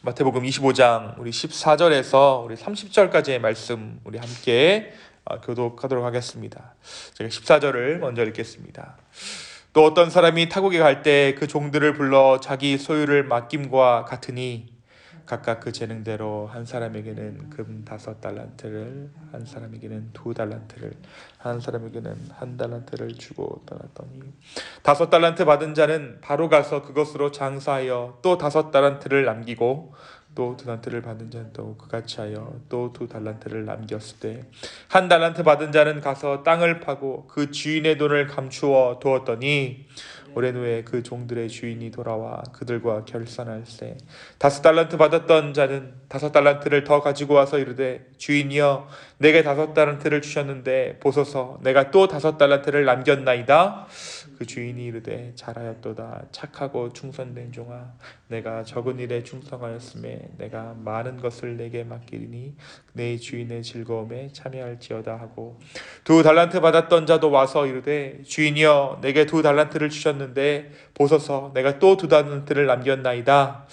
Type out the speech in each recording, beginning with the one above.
마태복음 25장 우리 14절에서 우리 30절까지의 말씀 우리 함께 교독하도록 하겠습니다. 제가 14절을 먼저 읽겠습니다. 또 어떤 사람이 타국에 갈 때 그 종들을 불러 자기 소유를 맡김과 같으니 각각 그 재능대로 한 사람에게는 금 5달란트를, 한 사람에게는 2달란트를, 한 사람에게는 1달란트를 주고 떠났더니 5달란트 받은 자는 바로 가서 그것으로 장사하여 또 5달란트를 남기고 또 2달란트를 받은 자는 또 그같이 하여 또 2달란트를 남겼을 때 1달란트 받은 자는 가서 땅을 파고 그 주인의 돈을 감추어 두었더니 오랜 후에 그 종들의 주인이 돌아와 그들과 결산할세 5달란트 받았던 자는 5달란트를 더 가지고 와서 이르되 주인이여 내게 5달란트를 주셨는데 보소서 내가 또 5달란트를 남겼나이다. 그 주인이 이르되 잘하였도다 착하고 충성된 종아 내가 적은 일에 충성하였음에 내가 많은 것을 내게 맡기리니 내 주인의 즐거움에 참여할지어다 하고 2달란트 받았던 자도 와서 이르되 주인이여 내게 2달란트를 주셨는데 보소서 내가 또 2달란트를 남겼나이다.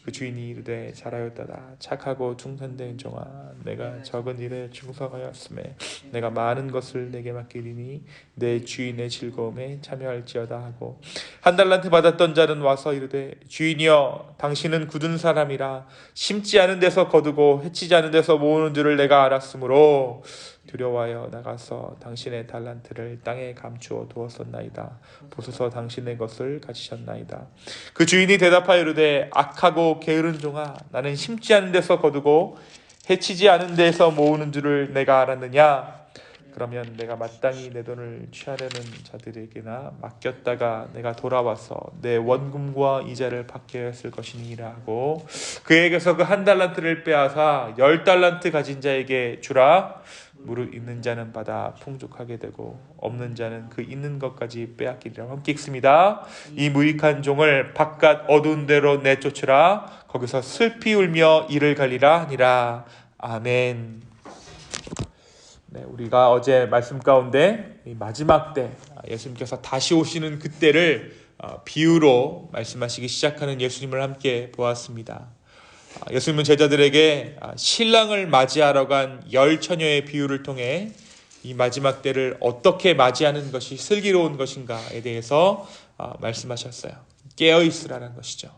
그 주인이 이르되 잘하였도다 착하고 충성된 종아 내가 적은 일에 충성하였음에 내가 많은 것을 내게 맡기리니 내 주인의 즐거움에 참여할지어다 하고 1달란트 받았던 자는 와서 이르되 주인이여 당신은 굳은 사람이라 심지 않은 데서 거두고 해치지 않은 데서 모으는 줄을 내가 알았으므로 두려워하여 나가서 당신의 달란트를 땅에 감추어 두었었나이다. 보소서 당신의 것을 가지셨나이다. 그 주인이 대답하여 이르되 악하고 게으른 종아 나는 심지 않은 데서 거두고 해치지 않은 데서 모으는 줄을 내가 알았느냐. 그러면 내가 마땅히 내 돈을 취하려는 자들에게나 맡겼다가 내가 돌아와서 내 원금과 이자를 받게 했을 것이니라 하고 그에게서 그 1달란트를 빼앗아 10달란트 가진 자에게 주라. 무릇 있는 자는 받아 풍족하게 되고 없는 자는 그 있는 것까지 빼앗기리라. 함께 읽습니다. 이 무익한 종을 바깥 어두운 데로 내쫓으라. 거기서 슬피 울며 이를 갈리라 하니라. 아멘. 네, 우리가 어제 말씀 가운데 이 마지막 때 예수님께서 다시 오시는 그때를 비유로 말씀하시기 시작하는 예수님을 함께 보았습니다. 예수님은 제자들에게 신랑을 맞이하러 간 10처녀의 비유를 통해 이 마지막 때를 어떻게 맞이하는 것이 슬기로운 것인가에 대해서 말씀하셨어요. 깨어있으라는 것이죠.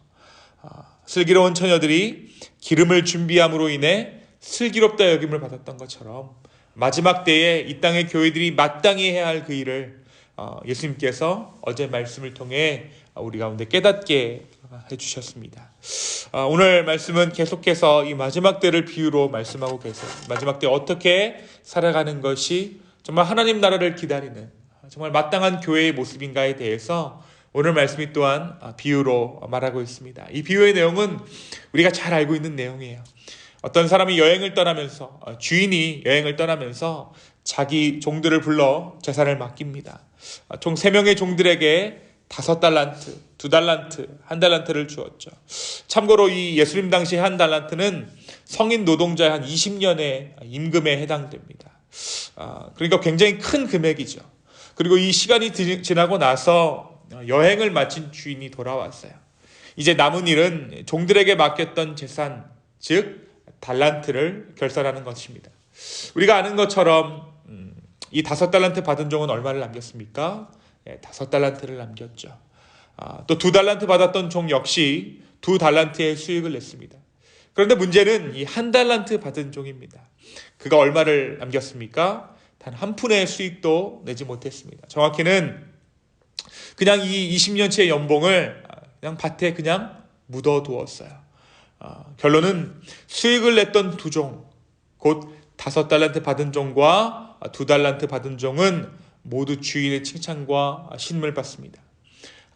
슬기로운 처녀들이 기름을 준비함으로 인해 슬기롭다 여김을 받았던 것처럼 마지막 때에 이 땅의 교회들이 마땅히 해야 할 그 일을 예수님께서 어제 말씀을 통해 우리 가운데 깨닫게 해주셨습니다. 오늘 말씀은 계속해서 이 마지막 때를 비유로 말씀하고 계세요. 마지막 때 어떻게 살아가는 것이 정말 하나님 나라를 기다리는 정말 마땅한 교회의 모습인가에 대해서 오늘 말씀이 또한 비유로 말하고 있습니다. 이 비유의 내용은 우리가 잘 알고 있는 내용이에요. 어떤 사람이 여행을 떠나면서 주인이 여행을 떠나면서 자기 종들을 불러 재산을 맡깁니다. 총 3명의 종들에게 5달란트, 2달란트, 1달란트를 주었죠. 참고로 이 예수님 당시 1달란트는 성인 노동자의 한 20년의 임금에 해당됩니다. 그러니까 굉장히 큰 금액이죠. 그리고 이 시간이 지나고 나서 여행을 마친 주인이 돌아왔어요. 이제 남은 일은 종들에게 맡겼던 재산, 즉 달란트를 결산하는 것입니다. 우리가 아는 것처럼 이 5달란트 받은 종은 얼마를 남겼습니까? 5달란트를 남겼죠. 또 2달란트 받았던 종 역시 2달란트의 수익을 냈습니다. 그런데 문제는 이 1달란트 받은 종입니다. 그가 얼마를 남겼습니까? 단 한 푼의 수익도 내지 못했습니다. 정확히는 그냥 이 20년치의 연봉을 그냥 밭에 그냥 묻어두었어요. 결론은 수익을 냈던 두 종, 곧 5달란트 받은 종과 2달란트 받은 종은 모두 주인의 칭찬과 신임을 받습니다.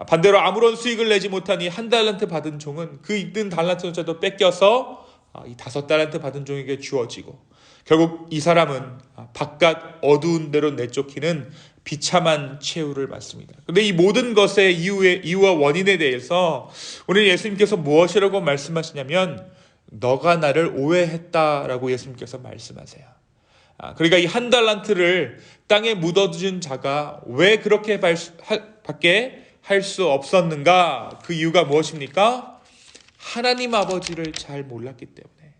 반대로 아무런 수익을 내지 못하니 1달란트 받은 종은 그 있는 달란트조차도 뺏겨서 이 5달란트 받은 종에게 주어지고 결국 이 사람은 바깥 어두운 데로 내쫓기는 비참한 최후를 받습니다. 그런데 이 모든 것의 이유와 원인에 대해서 오늘 예수님께서 무엇이라고 말씀하시냐면 너가 나를 오해했다라고 예수님께서 말씀하세요. 그러니까 이 1달란트를 땅에 묻어둔 자가 왜 그렇게 밖에 할 수 없었는가? 그 이유가 무엇입니까? 하나님 아버지를 잘 몰랐기 때문에,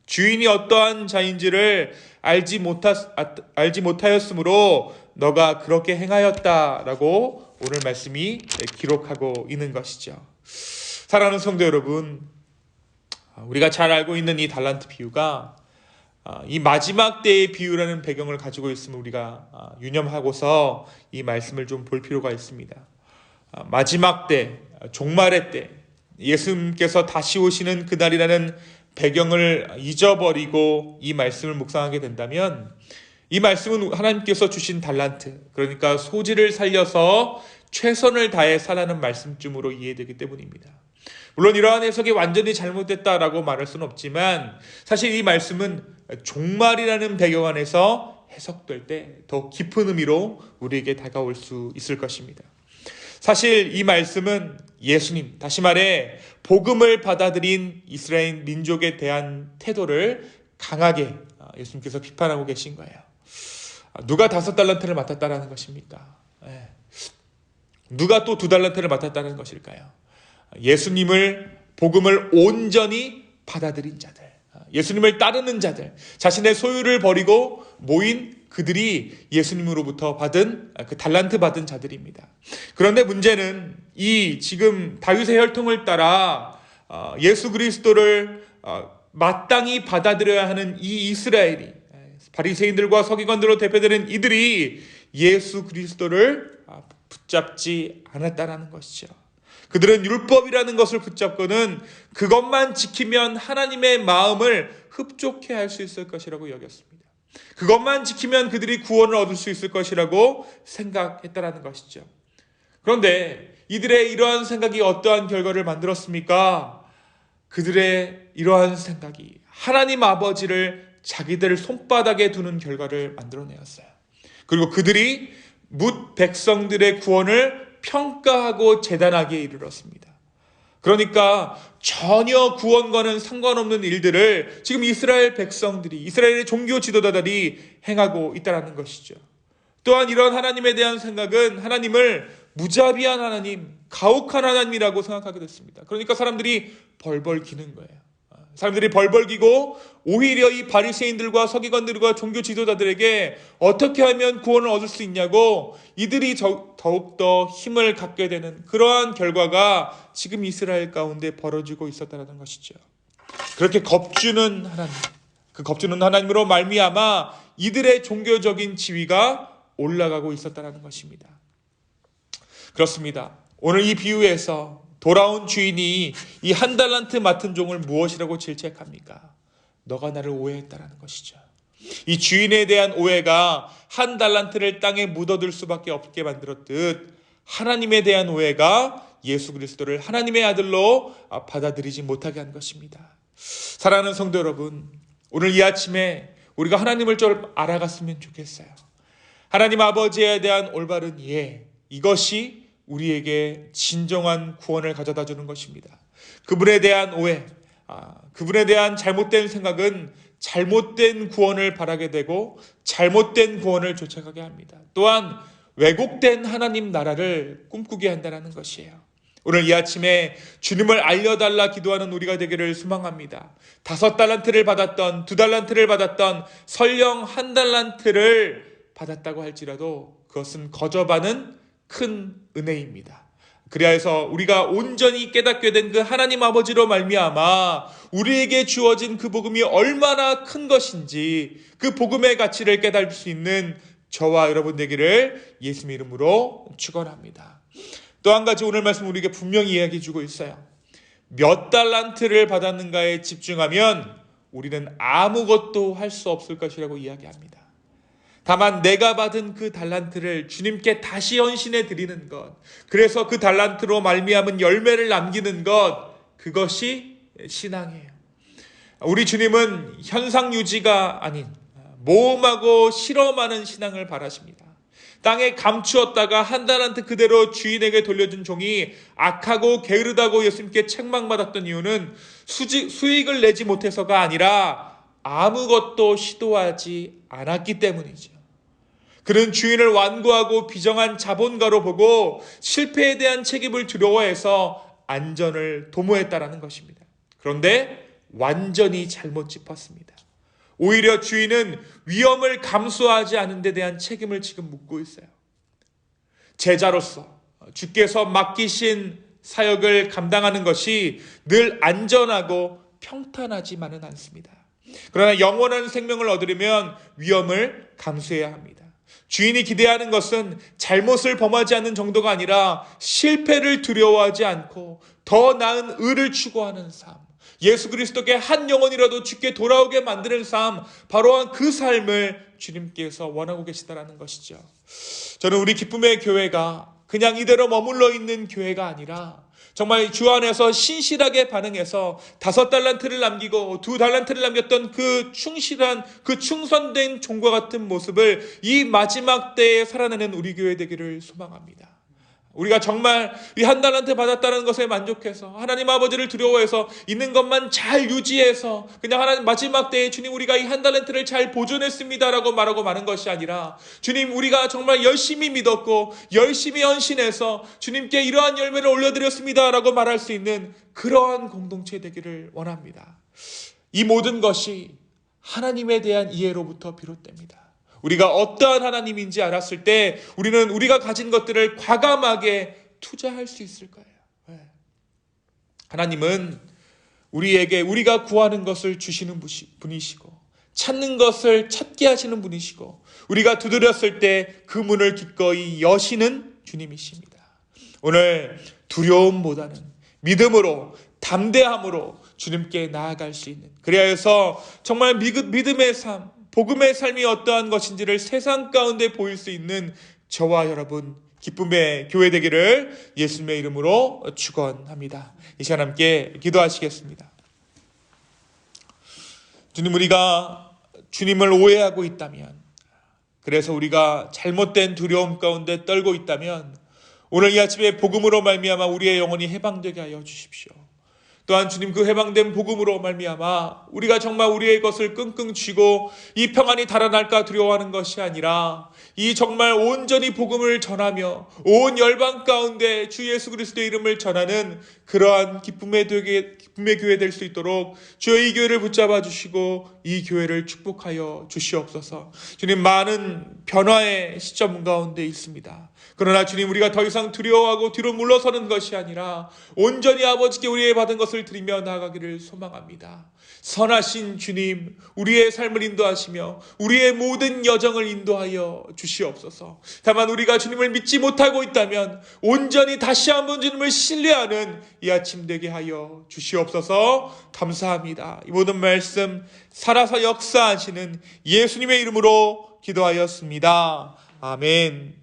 주인이 어떠한 자인지를 알지 못하였으므로 너가 그렇게 행하였다라고 오늘 말씀이 기록하고 있는 것이죠. 사랑하는 성도 여러분, 우리가 잘 알고 있는 이 달란트 비유가 이 마지막 때의 비유라는 배경을 가지고 있음을 우리가 유념하고서 이 말씀을 좀 볼 필요가 있습니다. 마지막 때, 종말의 때, 예수님께서 다시 오시는 그날이라는 배경을 잊어버리고 이 말씀을 묵상하게 된다면, 이 말씀은 하나님께서 주신 달란트, 그러니까 소질을 살려서 최선을 다해 살라는 말씀쯤으로 이해되기 때문입니다. 물론 이러한 해석이 완전히 잘못됐다라고 말할 수는 없지만, 사실 이 말씀은 종말이라는 배경 안에서 해석될 때 더 깊은 의미로 우리에게 다가올 수 있을 것입니다. 사실 이 말씀은 예수님, 다시 말해 복음을 받아들인 이스라엘 민족에 대한 태도를 강하게 예수님께서 비판하고 계신 거예요. 누가 5달란트를 맡았다라는 것입니까? 누가 또 2달란트를 맡았다는 것일까요? 예수님을, 복음을 온전히 받아들인 자들, 예수님을 따르는 자들, 자신의 소유를 버리고 모인 그들이 예수님으로부터 받은 그 달란트 받은 자들입니다. 그런데 문제는 이 지금 다윗의 혈통을 따라 예수 그리스도를 마땅히 받아들여야 하는 이 이스라엘이, 바리새인들과 서기관들로 대표되는 이들이 예수 그리스도를 붙잡지 않았다라는 것이죠. 그들은 율법이라는 것을 붙잡고는 그것만 지키면 하나님의 마음을 흡족해 할 수 있을 것이라고 여겼습니다. 그것만 지키면 그들이 구원을 얻을 수 있을 것이라고 생각했다라는 것이죠. 그런데 이들의 이러한 생각이 어떠한 결과를 만들었습니까? 그들의 이러한 생각이 하나님 아버지를 자기들 손바닥에 두는 결과를 만들어내었어요. 그리고 그들이 뭇 백성들의 구원을 평가하고 재단하기에 이르렀습니다. 그러니까 전혀 구원과는 상관없는 일들을 지금 이스라엘 백성들이, 이스라엘의 종교 지도자들이 행하고 있다는 것이죠. 또한 이런 하나님에 대한 생각은 하나님을 무자비한 하나님, 가혹한 하나님이라고 생각하게 됐습니다. 그러니까 사람들이 벌벌 기는 거예요. 사람들이 벌벌 기고 오히려 이 바리새인들과 서기관들과 종교 지도자들에게 어떻게 하면 구원을 얻을 수 있냐고 이들이 더욱더 힘을 갖게 되는 그러한 결과가 지금 이스라엘 가운데 벌어지고 있었다는 것이죠. 그렇게 겁주는 하나님, 그 겁주는 하나님으로 말미암아 이들의 종교적인 지위가 올라가고 있었다는 것입니다. 그렇습니다. 오늘 이 비유에서 돌아온 주인이 이 1달란트 맡은 종을 무엇이라고 질책합니까? 너가 나를 오해했다라는 것이죠. 이 주인에 대한 오해가 1달란트를 땅에 묻어둘 수밖에 없게 만들었듯 하나님에 대한 오해가 예수 그리스도를 하나님의 아들로 받아들이지 못하게 한 것입니다. 사랑하는 성도 여러분, 오늘 이 아침에 우리가 하나님을 좀 알아갔으면 좋겠어요. 하나님 아버지에 대한 올바른 이해, 이것이 우리에게 진정한 구원을 가져다 주는 것입니다. 그분에 대한 오해, 그분에 대한 잘못된 생각은 잘못된 구원을 바라게 되고 잘못된 구원을 쫓아가게 합니다. 또한 왜곡된 하나님 나라를 꿈꾸게 한다는 것이에요. 오늘 이 아침에 주님을 알려달라 기도하는 우리가 되기를 소망합니다. 5달란트를 받았던, 2달란트를 받았던, 설령 1달란트를 받았다고 할지라도 그것은 거저받는 큰 은혜입니다. 그리하여서 우리가 온전히 깨닫게 된 그 하나님 아버지로 말미암아 우리에게 주어진 그 복음이 얼마나 큰 것인지 그 복음의 가치를 깨달을 수 있는 저와 여러분 되기를 예수님 이름으로 축원합니다. 또 한 가지 오늘 말씀 우리에게 분명히 이야기해 주고 있어요. 몇 달란트를 받았는가에 집중하면 우리는 아무것도 할 수 없을 것이라고 이야기합니다. 다만 내가 받은 그 달란트를 주님께 다시 헌신해 드리는 것, 그래서 그 달란트로 말미암은 열매를 남기는 것, 그것이 신앙이에요. 우리 주님은 현상 유지가 아닌 모험하고 실험하는 신앙을 바라십니다. 땅에 감추었다가 1달란트 그대로 주인에게 돌려준 종이 악하고 게으르다고 예수님께 책망받았던 이유는 수익을 내지 못해서가 아니라 아무것도 시도하지 않았기 때문이죠. 그는 주인을 완고하고 비정한 자본가로 보고 실패에 대한 책임을 두려워해서 안전을 도모했다라는 것입니다. 그런데 완전히 잘못 짚었습니다. 오히려 주인은 위험을 감수하지 않은 데 대한 책임을 지금 묻고 있어요. 제자로서 주께서 맡기신 사역을 감당하는 것이 늘 안전하고 평탄하지만은 않습니다. 그러나 영원한 생명을 얻으려면 위험을 감수해야 합니다. 주인이 기대하는 것은 잘못을 범하지 않는 정도가 아니라 실패를 두려워하지 않고 더 나은 의를 추구하는 삶, 예수 그리스도께 한 영혼이라도 주께 돌아오게 만드는 삶, 바로 그 삶을 주님께서 원하고 계시다라는 것이죠. 저는 우리 기쁨의 교회가 그냥 이대로 머물러 있는 교회가 아니라 정말 주 안에서 신실하게 반응해서 5달란트를 남기고 2달란트를 남겼던 그 충실한, 그 충성된 종과 같은 모습을 이 마지막 때에 살아내는 우리 교회 되기를 소망합니다. 우리가 정말 이 1달란트 받았다는 것에 만족해서 하나님 아버지를 두려워해서 있는 것만 잘 유지해서 그냥 하나님 마지막 때에 주님 우리가 이 1달란트를 잘 보존했습니다라고 말하고 마는 것이 아니라 주님 우리가 정말 열심히 믿었고 열심히 헌신해서 주님께 이러한 열매를 올려드렸습니다라고 말할 수 있는 그러한 공동체 되기를 원합니다. 이 모든 것이 하나님에 대한 이해로부터 비롯됩니다. 우리가 어떠한 하나님인지 알았을 때 우리는 우리가 가진 것들을 과감하게 투자할 수 있을 거예요. 하나님은 우리에게 우리가 구하는 것을 주시는 분이시고 찾는 것을 찾게 하시는 분이시고 우리가 두드렸을 때 그 문을 기꺼이 여시는 주님이십니다. 오늘 두려움보다는 믿음으로 담대함으로 주님께 나아갈 수 있는, 그래야 해서 정말 믿음의 삶, 복음의 삶이 어떠한 것인지를 세상 가운데 보일 수 있는 저와 여러분 기쁨의 교회 되기를 예수님의 이름으로 축원합니다. 이 시간 함께 기도하시겠습니다. 주님, 우리가 주님을 오해하고 있다면, 그래서 우리가 잘못된 두려움 가운데 떨고 있다면 오늘 이 아침에 복음으로 말미암아 우리의 영혼이 해방되게 하여 주십시오. 또한 주님 그 해방된 복음으로 말미암아 우리가 정말 우리의 것을 끙끙 쥐고 이 평안이 달아날까 두려워하는 것이 아니라 이 정말 온전히 복음을 전하며 온 열방 가운데 주 예수 그리스도의 이름을 전하는 그러한 기쁨의 교회 될 수 있도록 주의 이 교회를 붙잡아 주시고 이 교회를 축복하여 주시옵소서. 주님, 많은 변화의 시점 가운데 있습니다. 그러나 주님, 우리가 더 이상 두려워하고 뒤로 물러서는 것이 아니라 온전히 아버지께 우리의 받은 것을 드리며 나아가기를 소망합니다. 선하신 주님, 우리의 삶을 인도하시며 우리의 모든 여정을 인도하여 주시옵소서. 다만 우리가 주님을 믿지 못하고 있다면 온전히 다시 한번 주님을 신뢰하는 이 아침 되게 하여 주시옵소서. 감사합니다. 이 모든 말씀 살아서 역사하시는 예수님의 이름으로 기도하였습니다. 아멘.